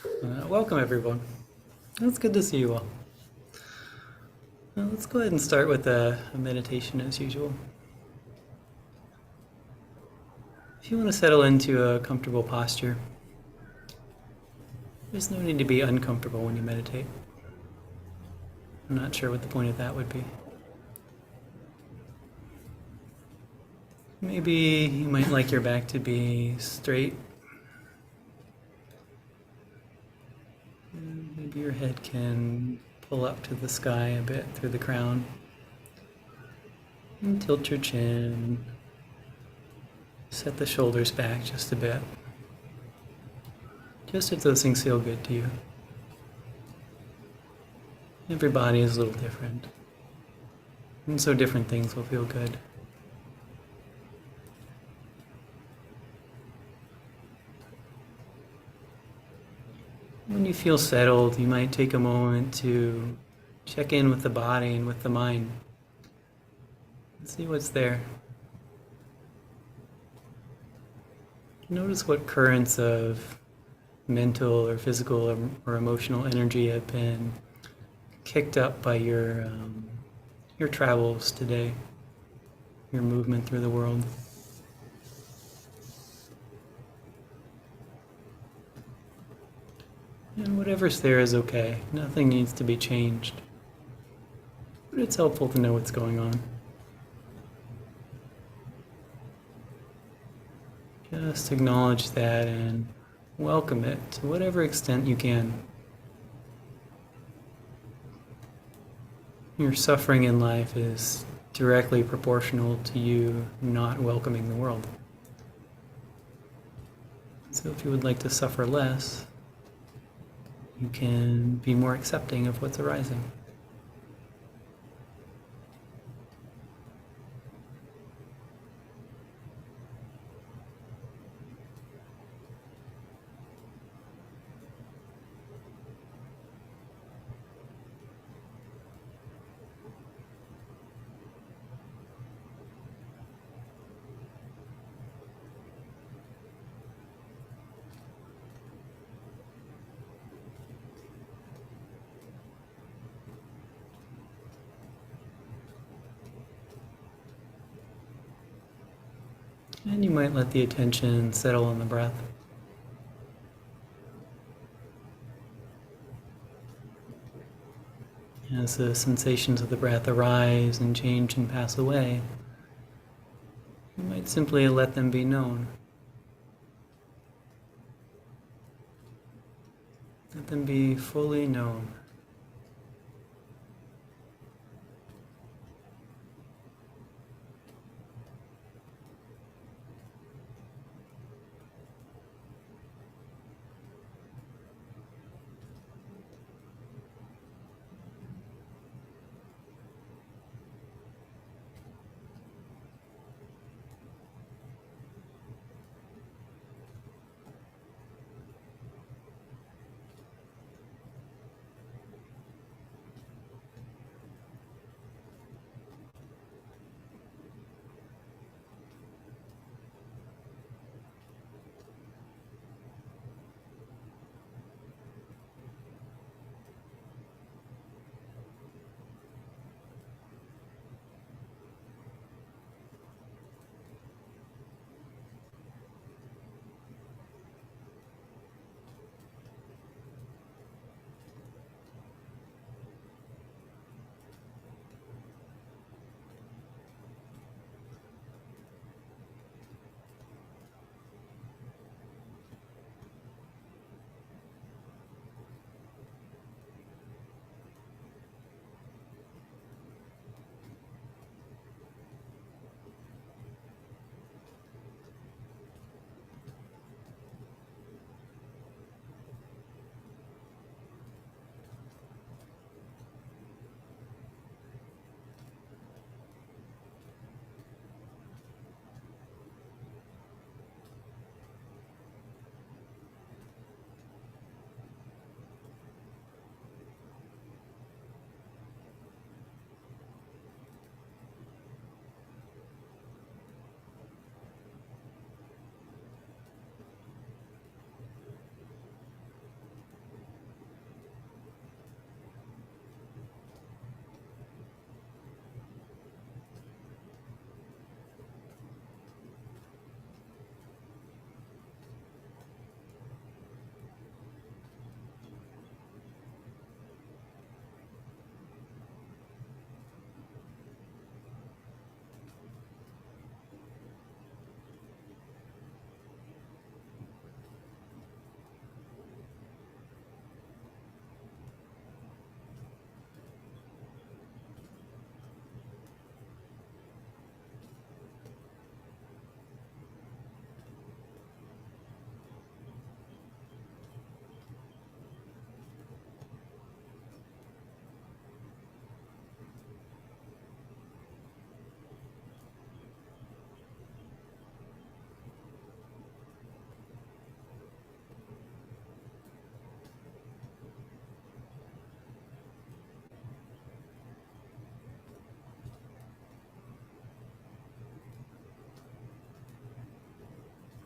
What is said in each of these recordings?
Welcome, everyone. It's good to see you all. Let's go ahead and start with a meditation as usual. If you want to settle into a comfortable posture, there's no need to be uncomfortable when you meditate. I'm not sure what the point of that would be. Maybe you might like your back to be straight. Maybe your head can pull up to the sky a bit through the crown. And tilt your chin. Set the shoulders back just a bit. Just if those things feel good to you. Every body is a little different. And so different things will feel good. When you feel settled, you might take a moment to check in with the body and with the mind. And see what's there. Notice what currents of mental or physical or emotional energy have been kicked up by your travels today, your movement through the world. And whatever's there is okay. Nothing needs to be changed. But it's helpful to know what's going on. Just acknowledge that and welcome it to whatever extent you can. Your suffering in life is directly proportional to you not welcoming the world. So if you would like to suffer less, you can be more accepting of what's arising. And you might let the attention settle on the breath. As the sensations of the breath arise and change and pass away, you might simply let them be known. Let them be fully known.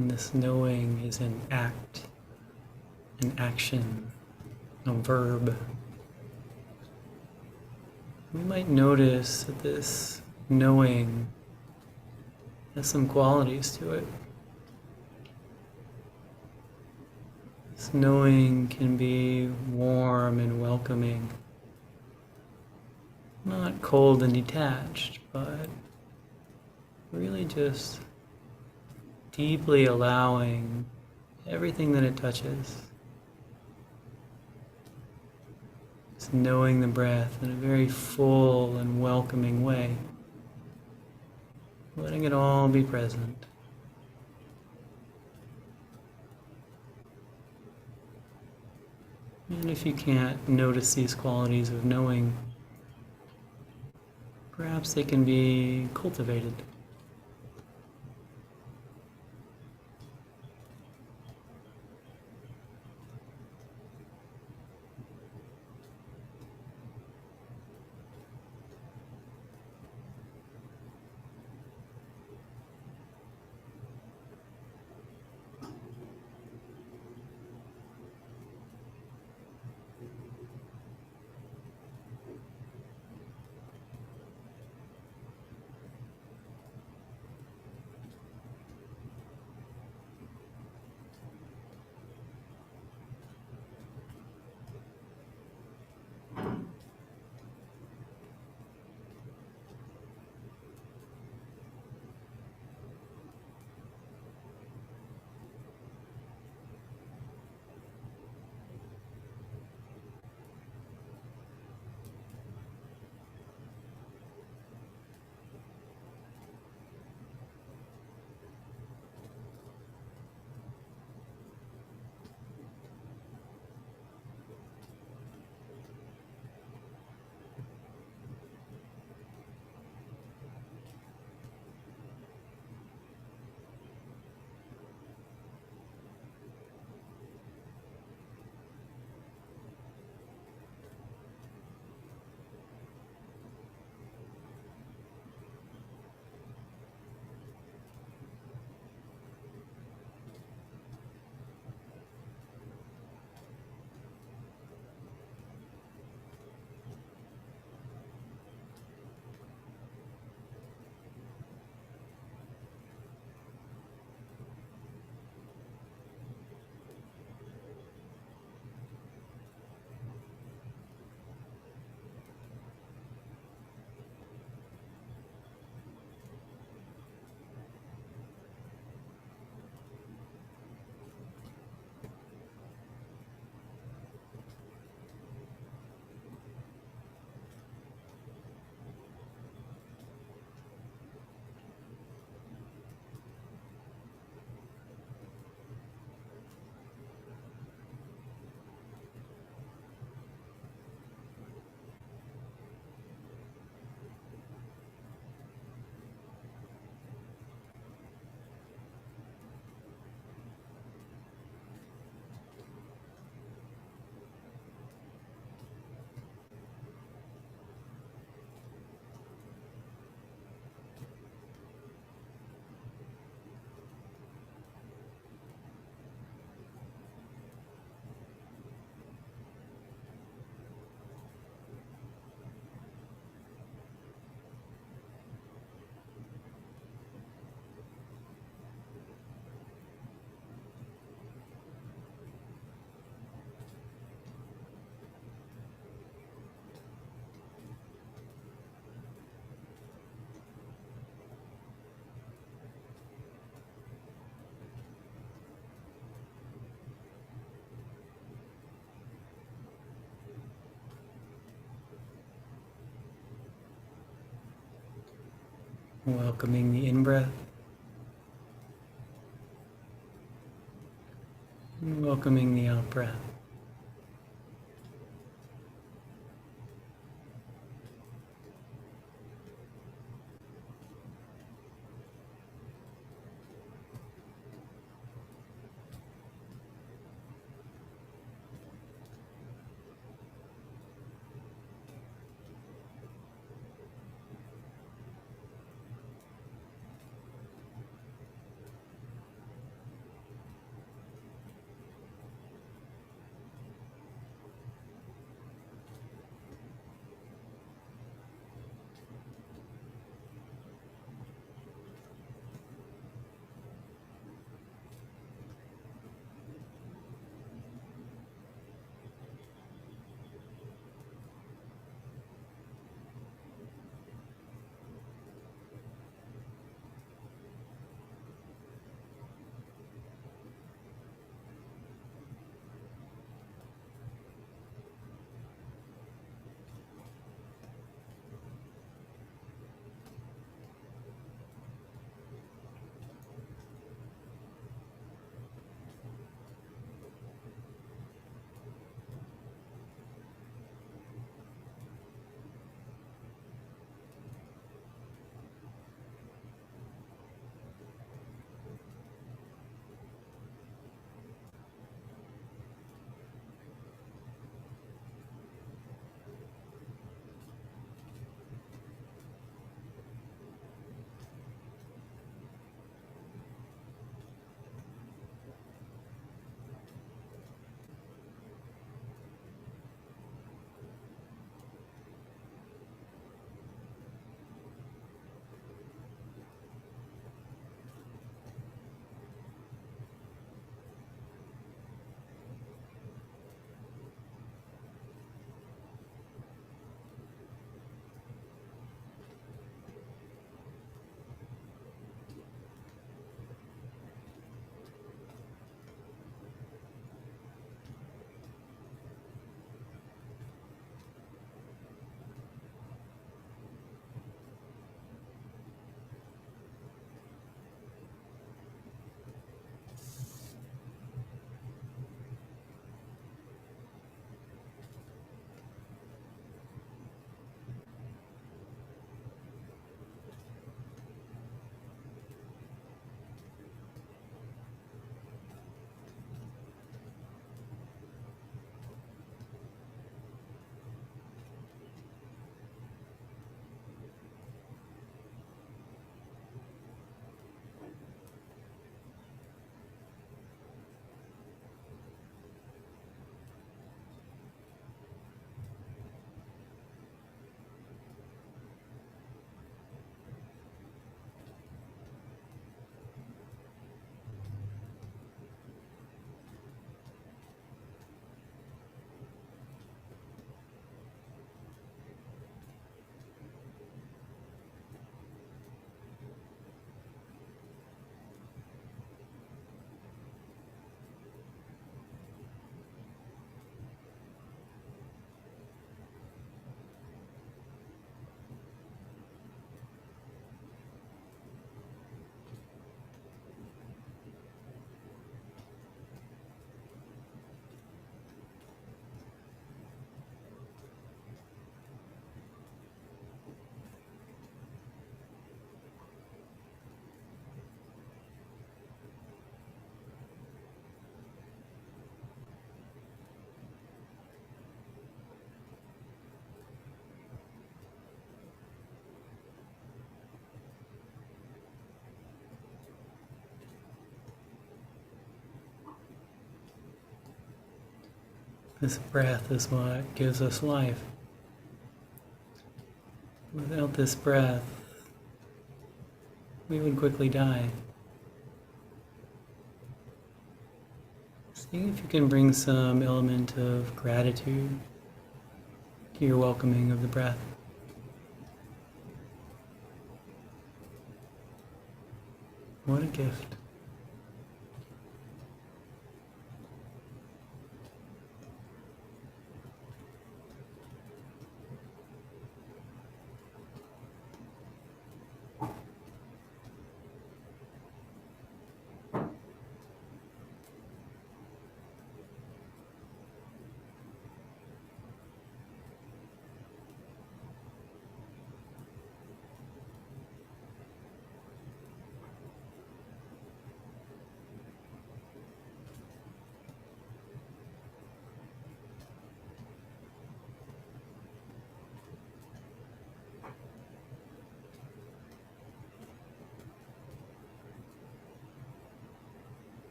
And this knowing is an act, an action, a verb. We might notice that this knowing has some qualities to it. This knowing can be warm and welcoming, not cold and detached, but really just deeply allowing everything that it touches. It's knowing the breath in a very full and welcoming way, letting it all be present. And if you can't notice these qualities of knowing, perhaps they can be cultivated. Welcoming the in-breath, and welcoming the out-breath. This breath is what gives us life. Without this breath, we would quickly die. See if you can bring some element of gratitude to your welcoming of the breath. What a gift.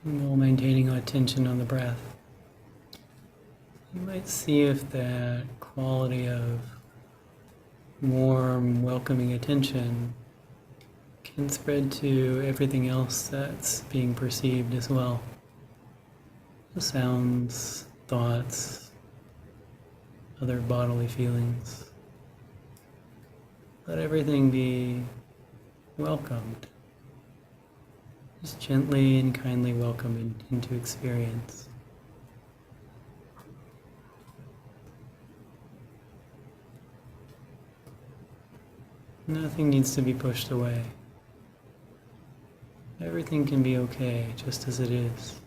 while maintaining attention on the breath. You might see if that quality of warm, welcoming attention can spread to everything else that's being perceived as well. The sounds, thoughts, other bodily feelings. Let everything be welcomed. Just gently and kindly welcome into experience. Nothing needs to be pushed away. Everything can be okay just as it is.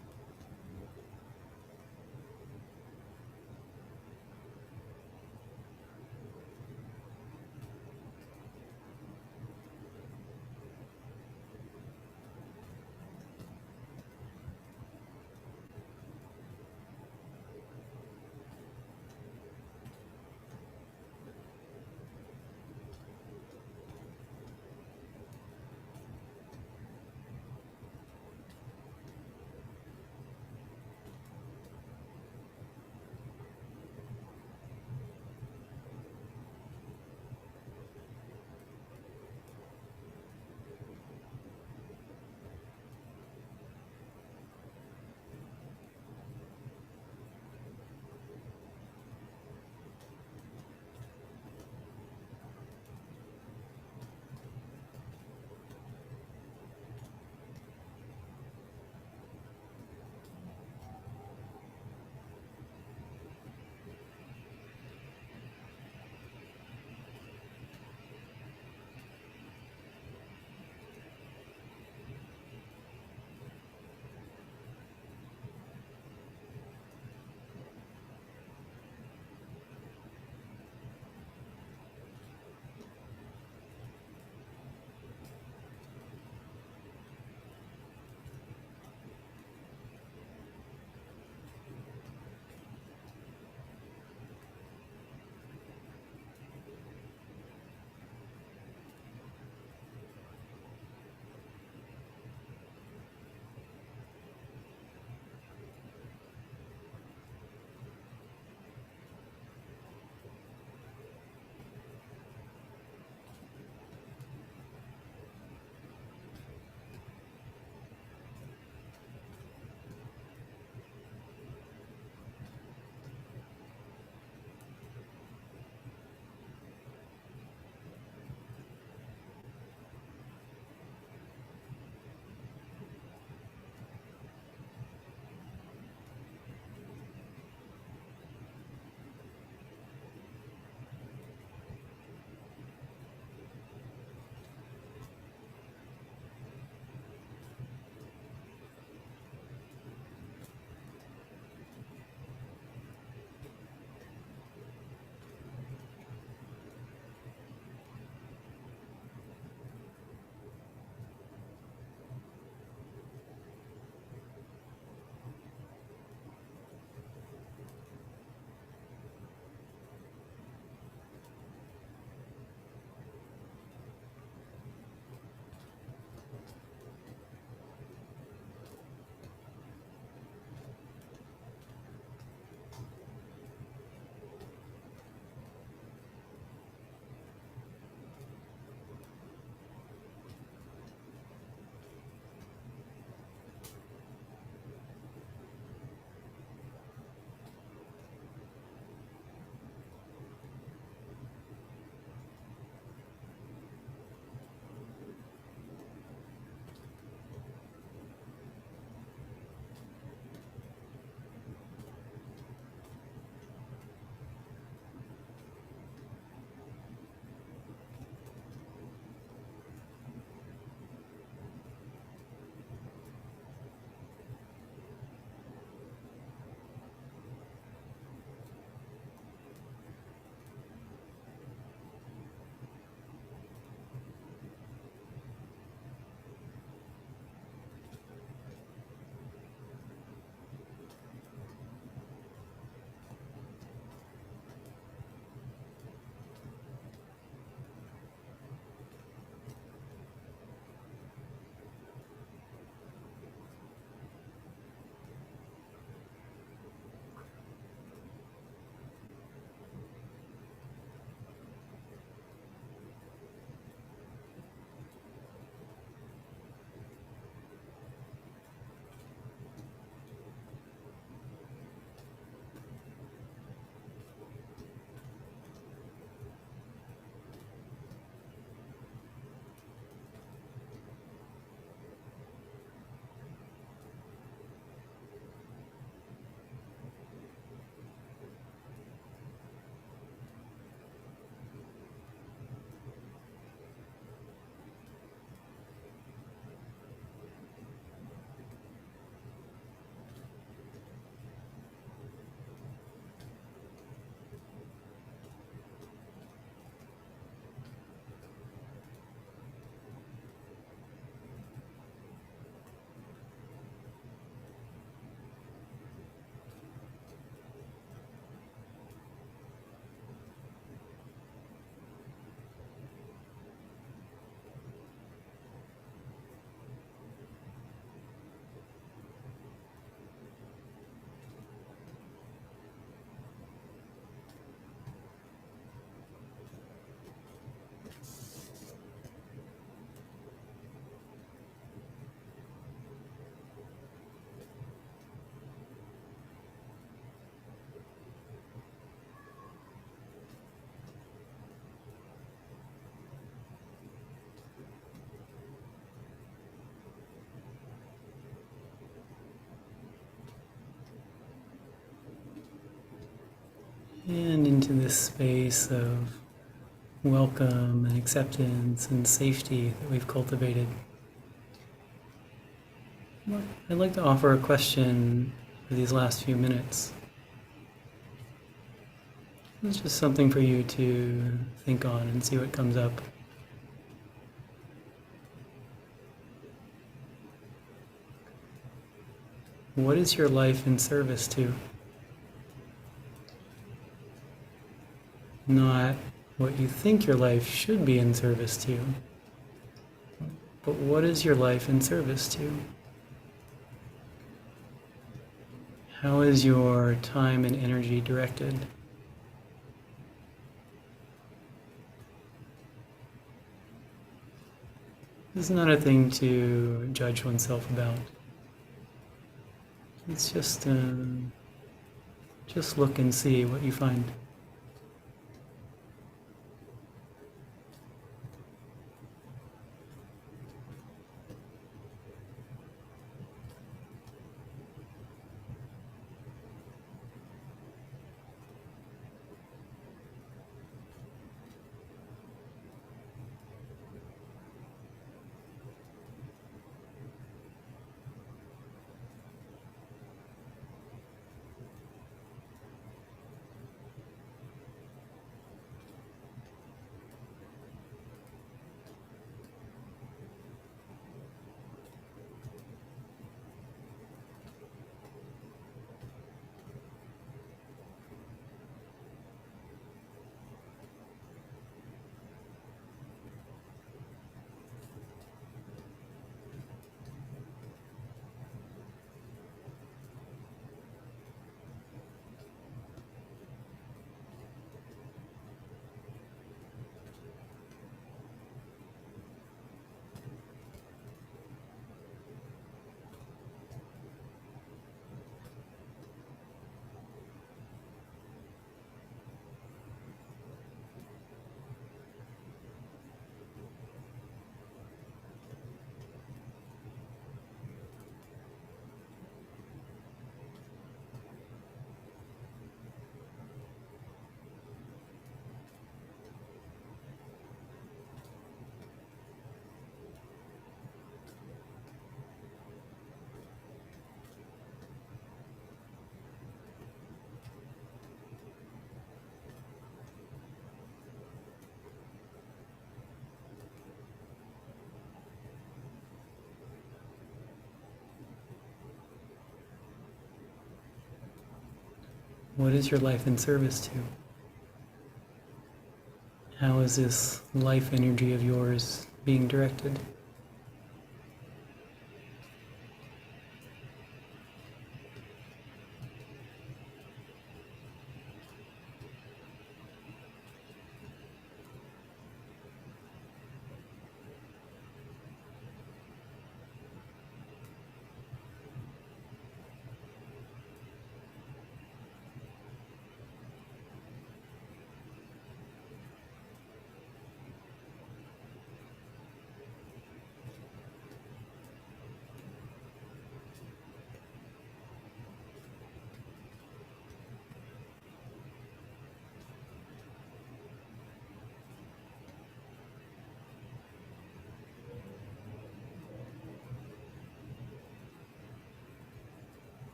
and into this space of welcome and acceptance and safety that we've cultivated. I'd like to offer a question for these last few minutes. It's just something for you to think on and see what comes up. What is your life in service to? Not what you think your life should be in service to, but what is your life in service to? How is your time and energy directed? This is not a thing to judge oneself about. It's just look and see what you find. What is your life in service to? How is this life energy of yours being directed?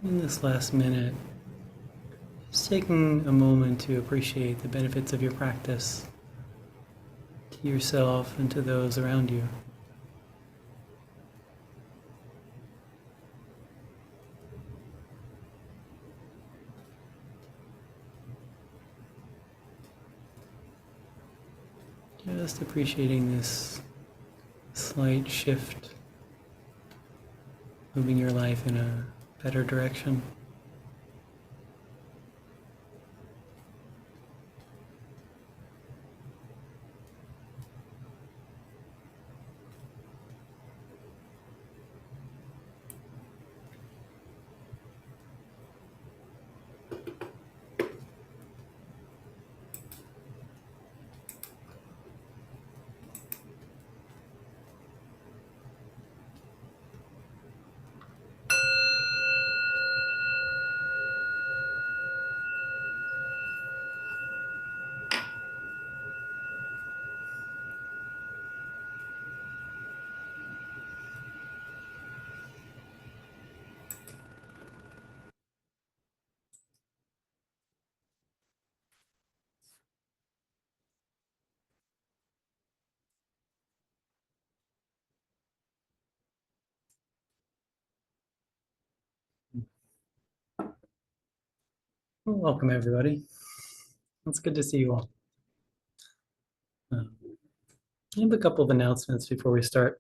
In this last minute, just taking a moment to appreciate the benefits of your practice to yourself and to those around you. Just appreciating this slight shift, moving your life in a better direction. Well, welcome, everybody. It's good to see you all. I have a couple of announcements before we start.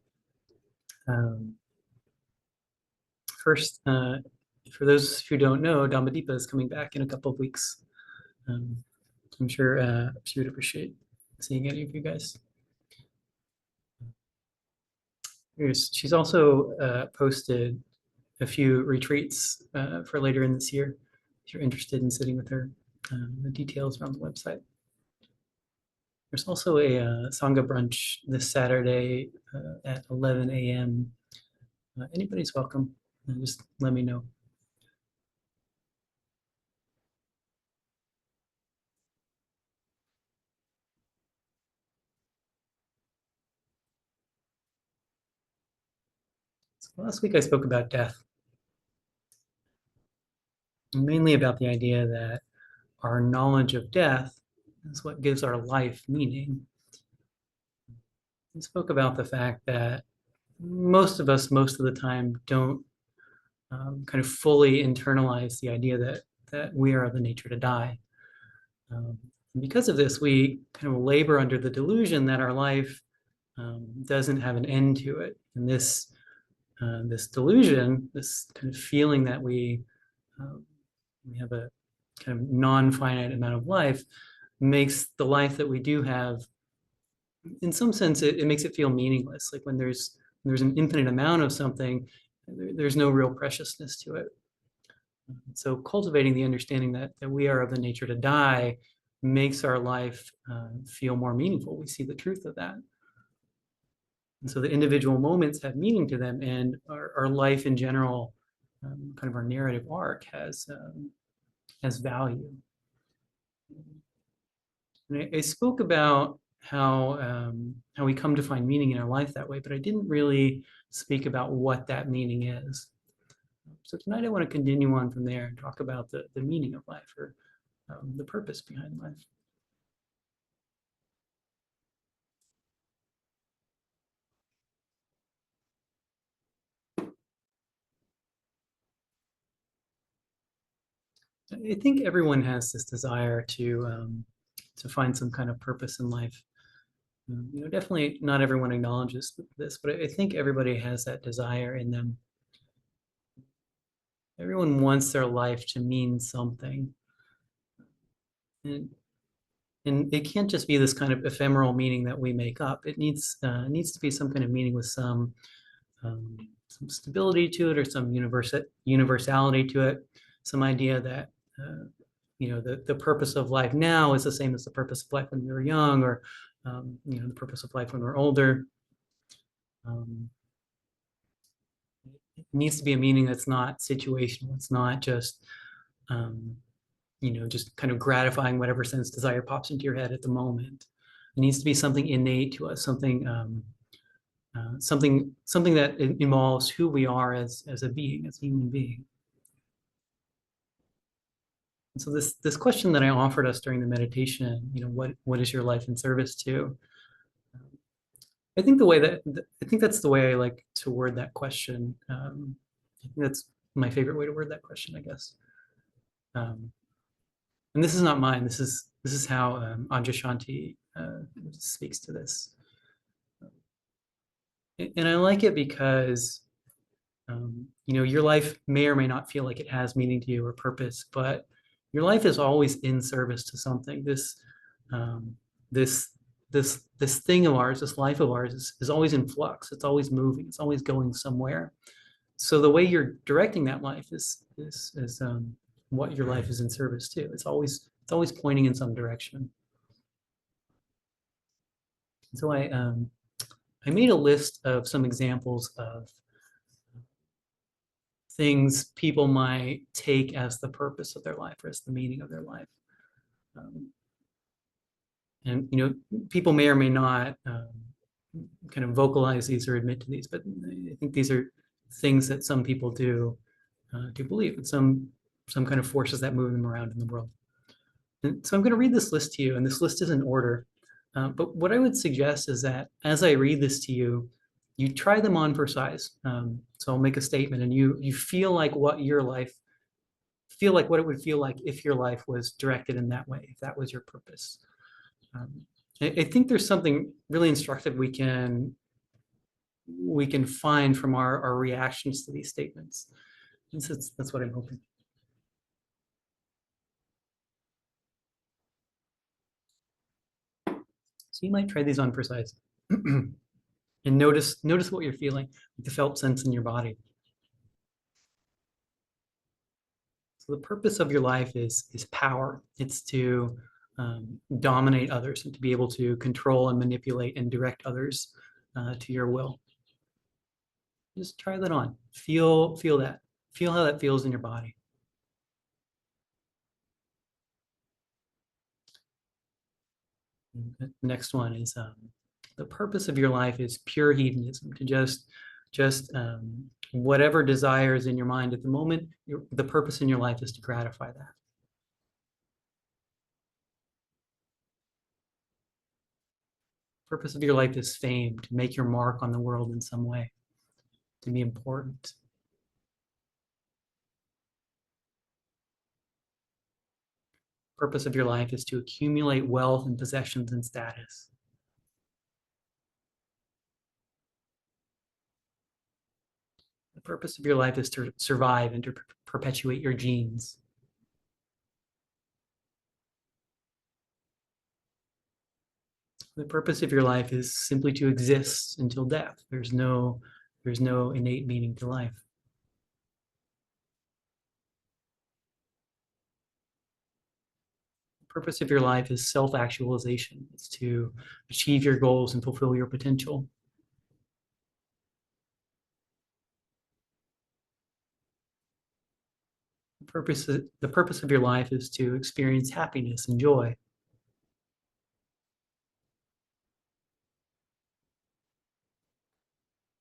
First, for those who don't know, Dhammadeepa is coming back in a couple of weeks. I'm sure she would appreciate seeing any of you guys. She's also posted a few retreats for later in this year. If you're interested in sitting with her, the details are on the website. There's also a Sangha brunch this Saturday at 11 a.m. Anybody's welcome. Just let me know. So last week I spoke about death, mainly about the idea that our knowledge of death is what gives our life meaning. I spoke about the fact that most of us, most of the time, don't kind of fully internalize the idea that we are of the nature to die. And because of this, we kind of labor under the delusion that our life doesn't have an end to it. And this delusion, this kind of feeling that we have a kind of non-finite amount of life, makes the life that we do have, in some sense, it makes it feel meaningless. Like when there's an infinite amount of something, there's no real preciousness to it. So cultivating the understanding that we are of the nature to die makes our life feel more meaningful. We see the truth of that. And so the individual moments have meaning to them, and our life in general, kind of our narrative arc, has value. And I spoke about how we come to find meaning in our life that way, but I didn't really speak about what that meaning is. So tonight I want to continue on from there and talk about the meaning of life, or the purpose behind life. I think everyone has this desire to find some kind of purpose in life. Definitely not everyone acknowledges this, but I think everybody has that desire in them. Everyone wants their life to mean something. And it can't just be this kind of ephemeral meaning that we make up. It needs to be some kind of meaning with some stability to it, or some universality to it, some idea that the purpose of life now is the same as the purpose of life when we were young, or the purpose of life when we're older. It needs to be a meaning that's not situational. It's not just just kind of gratifying whatever sense desire pops into your head at the moment. It needs to be something innate to us, something that involves who we are as a being, as a human being. And so this question that I offered us during the meditation, what is your life in service to? I think that's the way I like to word that question. I think that's my favorite way to word that question, I guess. And this is not mine. This is how Adyashanti speaks to this. And I like it because your life may or may not feel like it has meaning to you or purpose, but your life is always in service to something. This thing of ours, this life of ours, is always in flux. It's always moving. It's always going somewhere. So the way you're directing that life is what your life is in service to. It's always pointing in some direction. So I made a list of some examples of things people might take as the purpose of their life, or as the meaning of their life. And people may or may not kind of vocalize these or admit to these, but I think these are things that some people do believe, and some kind of forces that move them around in the world. And so I'm going to read this list to you, and this list is in order. But what I would suggest is that as I read this to you, you try them on for size. So I'll make a statement, and you feel like what your life feel like what it would feel like if your life was directed in that way, if that was your purpose. Um, I think there's something really instructive we can find from our reactions to these statements. And so that's what I'm hoping. So you might try these on for size. And notice what you're feeling, the felt sense in your body. So the purpose of your life is power. It's to dominate others and to be able to control and manipulate and direct others to your will. Just try that on. Feel that. Feel how that feels in your body. The next one is the purpose of your life is pure hedonism, to just whatever desire is in your mind at the moment, the purpose in your life is to gratify that. Purpose of your life is fame, to make your mark on the world in some way, to be important. Purpose of your life is to accumulate wealth and possessions and status. The purpose of your life is to survive and to perpetuate your genes. The purpose of your life is simply to exist until death. There's no innate meaning to life. The purpose of your life is self-actualization. It's to achieve your goals and fulfill your potential. The purpose of your life is to experience happiness and joy.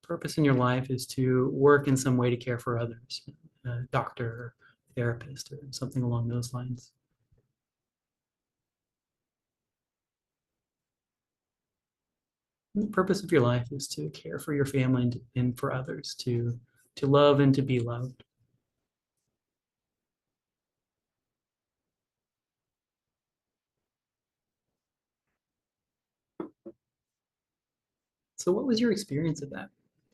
Purpose in your life is to work in some way to care for others, a doctor, therapist, or something along those lines. And the purpose of your life is to care for your family and for others, to love and to be loved. So what was your experience of that?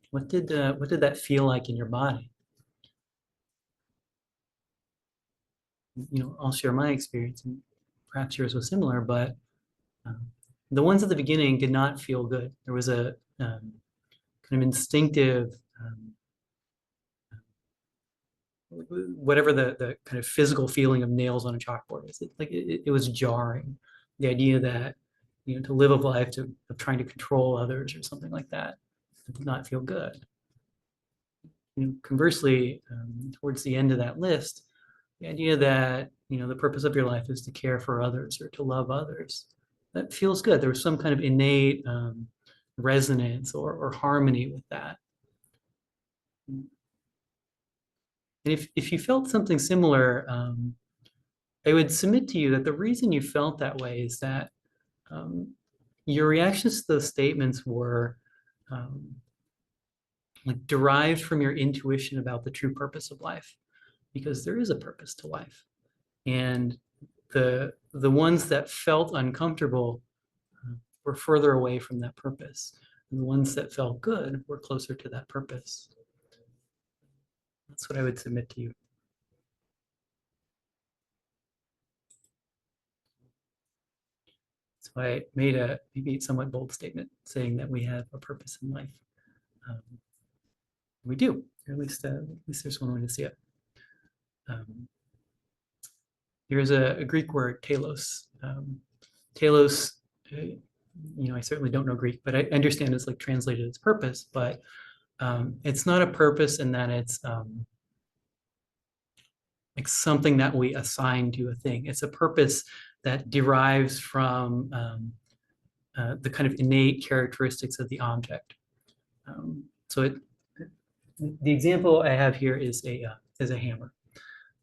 What did that feel like in your body? I'll share my experience, and perhaps yours was similar, but the ones at the beginning did not feel good. There was a kind of instinctive, whatever the kind of physical feeling of nails on a chalkboard is. It was jarring. The idea that to live a life of trying to control others or something like that, it did not feel good. Conversely, towards the end of that list, the idea that the purpose of your life is to care for others or to love others, that feels good. There was some kind of innate resonance or harmony with that. And if you felt something similar, I would submit to you that the reason you felt that way is that your reactions to those statements were like derived from your intuition about the true purpose of life, because there is a purpose to life. And the ones that felt uncomfortable were further away from that purpose. And the ones that felt good were closer to that purpose. That's what I would submit to you. So I made a maybe somewhat bold statement saying that we have a purpose in life. We do, or at least there's one way to see it. Here's a Greek word, telos. Telos, I certainly don't know Greek, but I understand it's like translated as purpose, but it's not a purpose in that it's like something that we assign to a thing. It's a purpose that derives from the kind of innate characteristics of the object. So the example I have here is a hammer.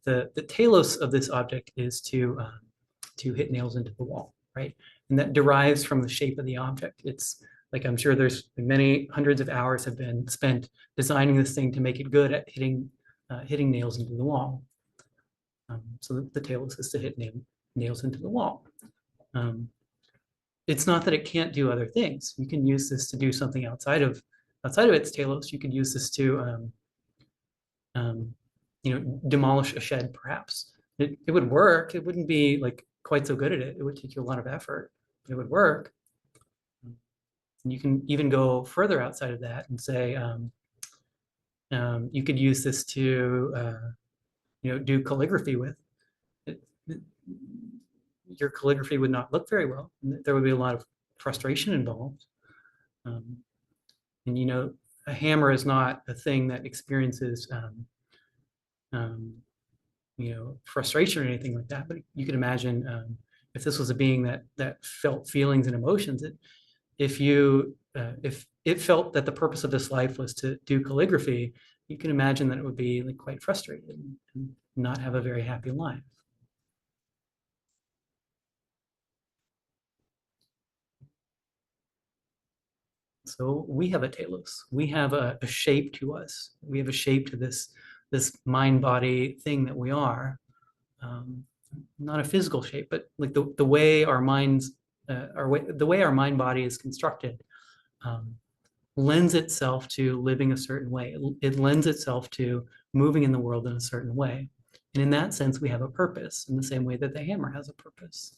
The telos of this object is to hit nails into the wall, right? And that derives from the shape of the object. It's like, I'm sure there's many hundreds of hours have been spent designing this thing to make it good at hitting nails into the wall. So the telos is to hit nails into the wall. It's not that it can't do other things. You can use this to do something outside of its telos. You could use this to demolish a shed, perhaps. It would work. It wouldn't be like quite so good at it. It would take you a lot of effort, but it would work. And you can even go further outside of that and say, you could use this to, do calligraphy with. Your calligraphy would not look very well. There would be a lot of frustration involved. And a hammer is not a thing that experiences frustration or anything like that. But you can imagine if this was a being that felt feelings and emotions, if it felt that the purpose of this life was to do calligraphy, you can imagine that it would be like quite frustrated and not have a very happy life. So we have a telos. We have a shape to us. We have a shape to this mind-body thing that we are. Not a physical shape, but like the way our minds, the way our mind-body is constructed, lends itself to living a certain way. It lends itself to moving in the world in a certain way. And in that sense, we have a purpose in the same way that the hammer has a purpose.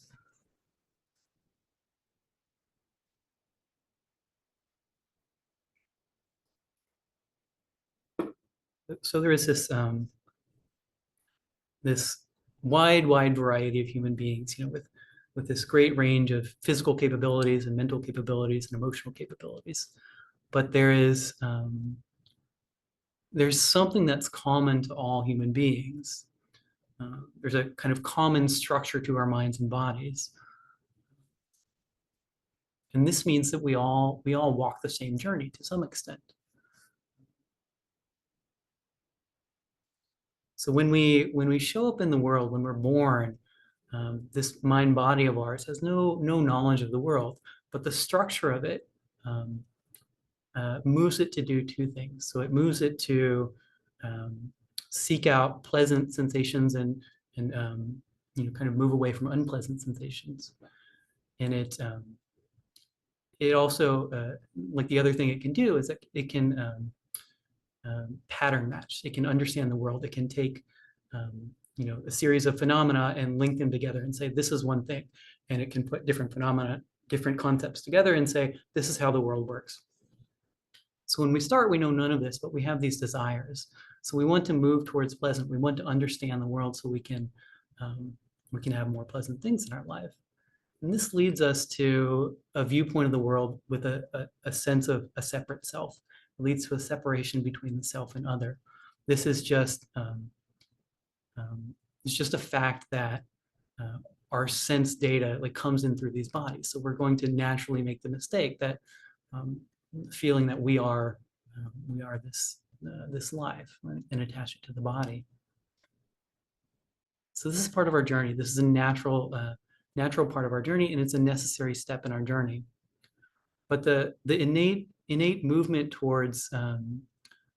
So there is this wide variety of human beings, with this great range of physical capabilities and mental capabilities and emotional capabilities. But there's something that's common to all human beings. There's a kind of common structure to our minds and bodies. And this means that we all walk the same journey to some extent. So when we show up in the world, when we're born, this mind body of ours has no knowledge of the world, but the structure of it moves it to do two things. So it moves it to seek out pleasant sensations and kind of move away from unpleasant sensations. And it also, like the other thing it can do is that it can pattern match. It can understand the world. It can take a series of phenomena and link them together and say this is one thing. And it can put different phenomena, different concepts together and say this is how the world works. So when we start, we know none of this, but we have these desires. So we want to move towards pleasant. We want to understand the world so we can have more pleasant things in our life. And this leads us to a viewpoint of the world with a sense of a separate self. It leads to a separation between the self and other. This is just it's just a fact that our sense data like comes in through these bodies. So we're going to naturally make the mistake that feeling that we are this life and attach it to the body. So this is part of our journey. This is a natural part of our journey, and it's a necessary step in our journey. But the innate movement towards a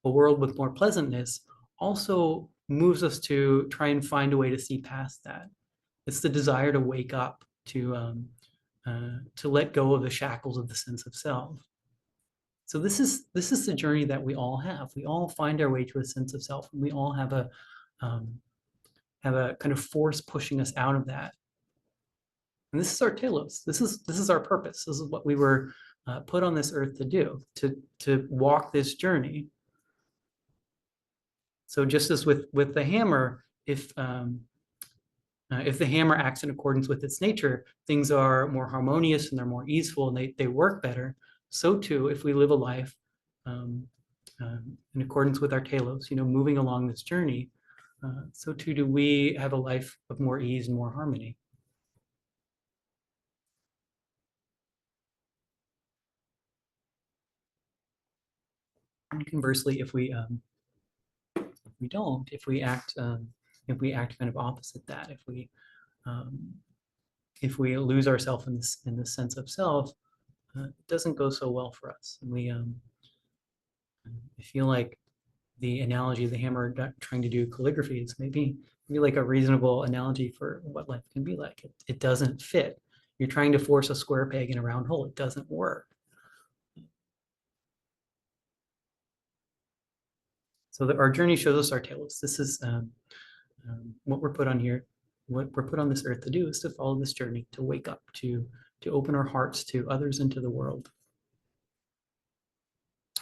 world with more pleasantness also moves us to try and find a way to see past that. It's the desire to wake up, to let go of the shackles of the sense of self. So this is the journey that we all have. We all find our way to a sense of self, and we all have a kind of force pushing us out of that. And this is our telos. This is our purpose. This is what we were put on this earth to do, to walk this journey. So just as with the hammer, if the hammer acts in accordance with its nature, things are more harmonious and they're more easeful and they work better. So too, if we live a life in accordance with our telos, moving along this journey, so too do we have a life of more ease and more harmony. And conversely, if we don't, if we act kind of opposite that, if we lose ourselves in this sense of self, it doesn't go so well for us. And we feel like the analogy of the hammer trying to do calligraphy is maybe like a reasonable analogy for what life can be like. It doesn't fit. You're trying to force a square peg in a round hole. It doesn't work. So our journey shows us our telos. This is what we're put on here. What we're put on this earth to do is to follow this journey, to wake up, to open our hearts to others and to the world.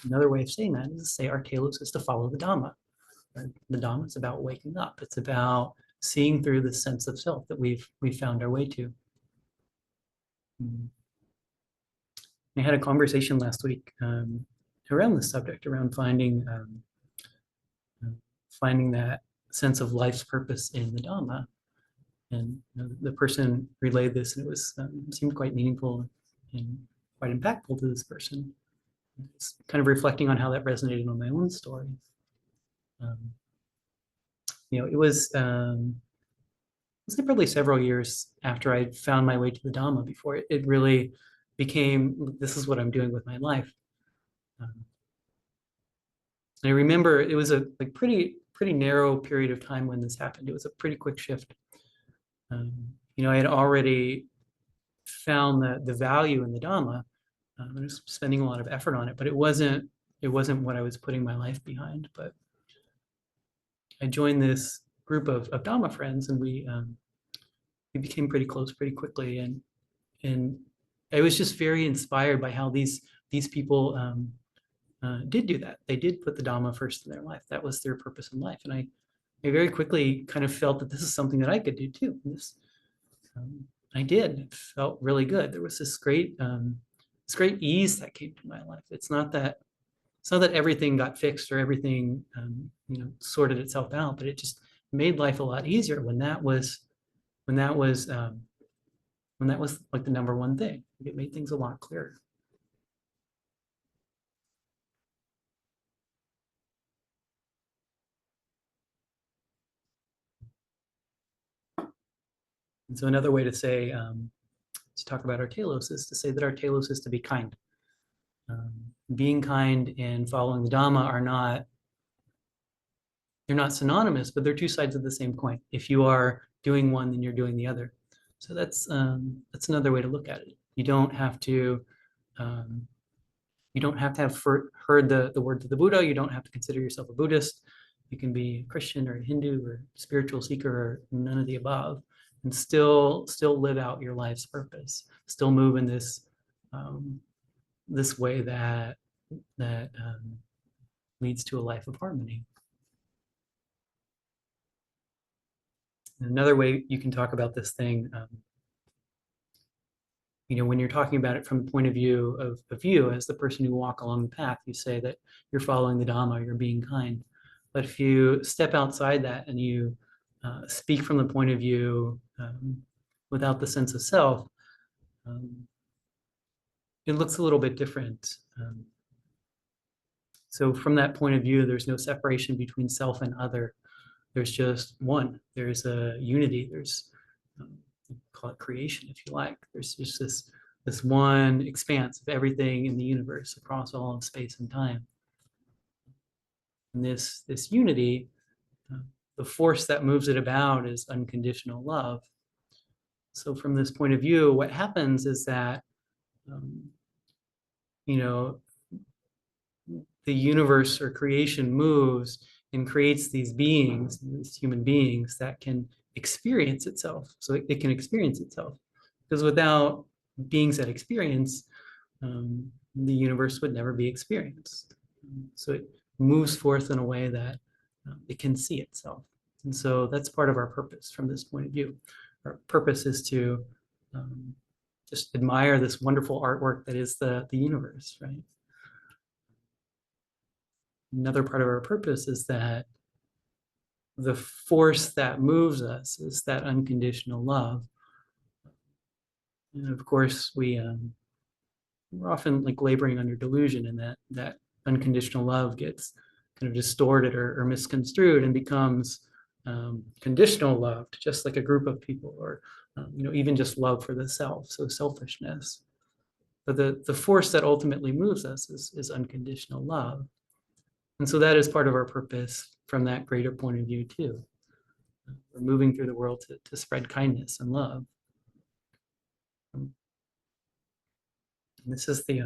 Another way of saying that is to say our telos is to follow the Dhamma. The Dhamma is about waking up. It's about seeing through the sense of self that we've found our way to. I had a conversation last week around this subject, around finding that sense of life's purpose in the Dhamma. And the person relayed this, and it was seemed quite meaningful and quite impactful to this person. It's kind of reflecting on how that resonated on my own story. It was probably several years after I found my way to the Dhamma before it really became, this is what I'm doing with my life. And I remember it was a pretty narrow period of time when this happened. It was a pretty quick shift. I had already found the value in the Dhamma. I was spending a lot of effort on it, but it wasn't what I was putting my life behind. But I joined this group of Dhamma friends, and we became pretty close pretty quickly. And I was just very inspired by how these people did do that. They did put the Dhamma first in their life. That was their purpose in life. And I very quickly kind of felt that this is something that I could do too. I did. It felt really good. There was this great ease that came to my life. It's not that everything got fixed or everything sorted itself out, but it just made life a lot easier when that was like the number one thing. It made things a lot clearer. And so another way to say, to talk about our telos is to say that our telos is to be kind. Being kind and following the Dhamma they're not synonymous, but they're two sides of the same coin. If you are doing one, then you're doing the other. So that's another way to look at it. You don't have to have heard the words of the Buddha. You don't have to consider yourself a Buddhist. You can be a Christian or a Hindu or spiritual seeker or none of the above, and still live out your life's purpose. Still move in this way that leads to a life of harmony. And another way you can talk about this thing, when you're talking about it from the point of view of you as the person who walk along the path, you say that you're following the Dhamma, you're being kind. But if you step outside that and you speak from the point of view without the sense of self, it looks a little bit different. So from that point of view, there's no separation between self and other. There's just one. There's a unity. There's call it creation, if you like. There's just this one expanse of everything in the universe across all of space and time. And this unity, the force that moves it about is unconditional love. So from this point of view, what happens is that the universe or creation moves and creates these beings, these human beings that can experience itself. So it can experience itself. Because without beings that experience, the universe would never be experienced. So it moves forth in a way that it can see itself. And so that's part of our purpose from this point of view. Our purpose is to just admire this wonderful artwork that is the universe, right? Another part of our purpose is that the force that moves us is that unconditional love. And of course, we're often like laboring under delusion, and that unconditional love gets kind of distorted or misconstrued and becomes conditional love to just like a group of people, or even just love for the self, so selfishness. But the force that ultimately moves us is unconditional love. And so that is part of our purpose from that greater point of view too. We're moving through the world to spread kindness and love. And this is this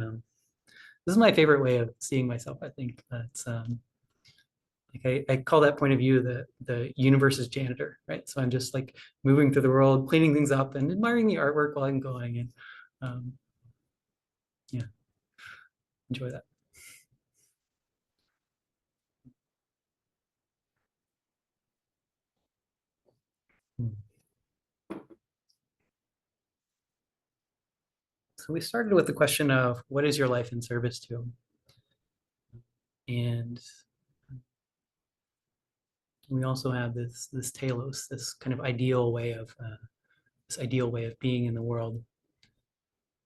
is my favorite way of seeing myself. I think that's like I call that point of view the universe's janitor, right? So I'm just like moving through the world, cleaning things up, and admiring the artwork while I'm going, and yeah, enjoy that. Hmm. So we started with the question of what is your life in service to, and we also have this telos, this kind of ideal way of this ideal way of being in the world.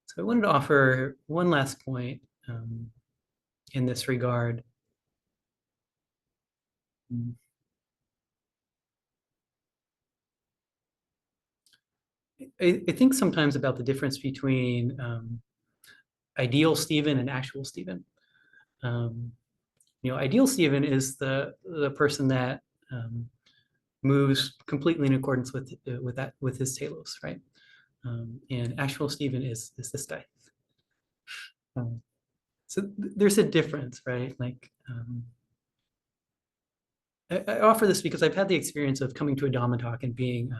So I wanted to offer one last point in this regard. I think sometimes about the difference between ideal Stephen and actual Stephen. Um, ideal Stephen is the person that moves completely in accordance with his telos, right? And actual Stephen is this guy. So there's a difference, right? Like I offer this because I've had the experience of coming to a Dhamma talk and being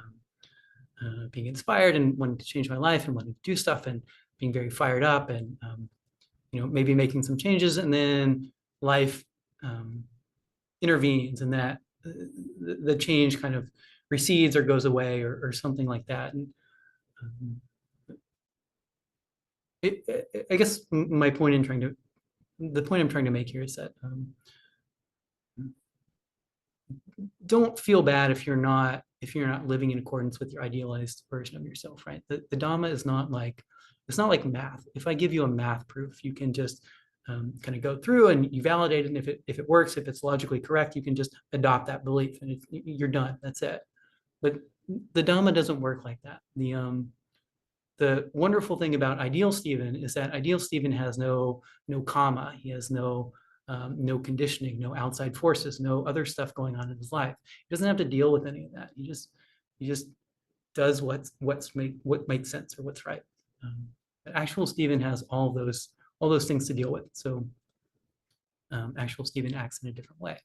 inspired and wanting to change my life and wanting to do stuff and being very fired up and maybe making some changes, and then life intervenes and that the change kind of recedes or goes away or something like that. And um, I guess my point in trying to the point I'm trying to make here is that don't feel bad if you're not living in accordance with your idealized version of yourself, right? The Dhamma is not like it's not like math. If I give you a math proof, you can just kind of go through and you validate it, and if it works, if it's logically correct, you can just adopt that belief and you're done. That's it. But the Dhamma doesn't work like that. The wonderful thing about ideal Stephen is that ideal Stephen has no karma. He has no conditioning, no outside forces, no other stuff going on in his life. He doesn't have to deal with any of that. He just does what makes sense or what's right. But actual Stephen has all those things to deal with. So actual Stephen acts in a different way.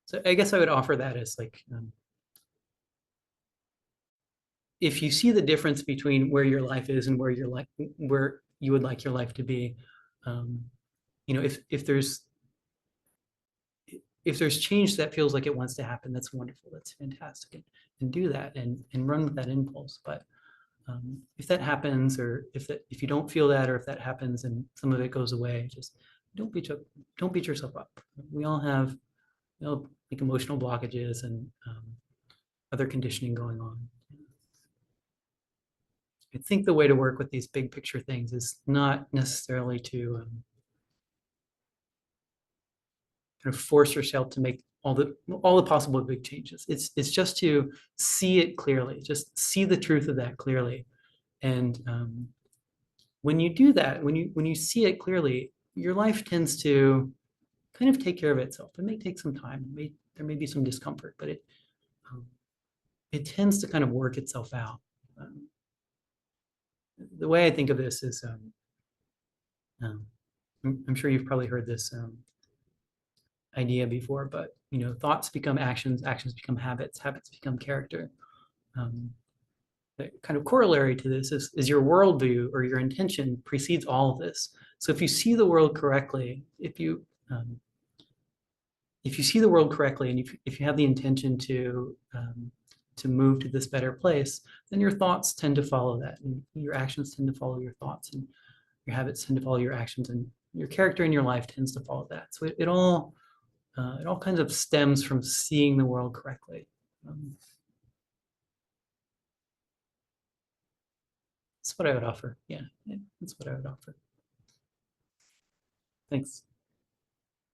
So I guess I would offer that as like if you see the difference between where your life is and where you would like your life to be, um, if there's change that feels like it wants to happen, that's wonderful, that's fantastic, and do that and run with that impulse. But if that happens, or if you don't feel that, or if that happens and some of it goes away, just don't beat yourself up. We all have like emotional blockages and other conditioning going on. I think the way to work with these big picture things is not necessarily to kind of force yourself to make all the possible big changes. It's just to see it clearly, just see the truth of that clearly. And when you do that, when you see it clearly, your life tends to kind of take care of itself. It may take some time. There may be some discomfort, but it tends to kind of work itself out. The way I think of this is, I'm sure you've probably heard this idea before, but thoughts become actions, actions become habits, habits become character. The kind of corollary to this is your worldview or your intention precedes all of this. So if you see the world correctly, if you see the world correctly, and if you have the intention to move to this better place, then your thoughts tend to follow that, and your actions tend to follow your thoughts, and your habits tend to follow your actions, and your character in your life tends to follow that. So it all kinds of stems from seeing the world correctly. That's what I would offer. Yeah, that's what I would offer. Thanks.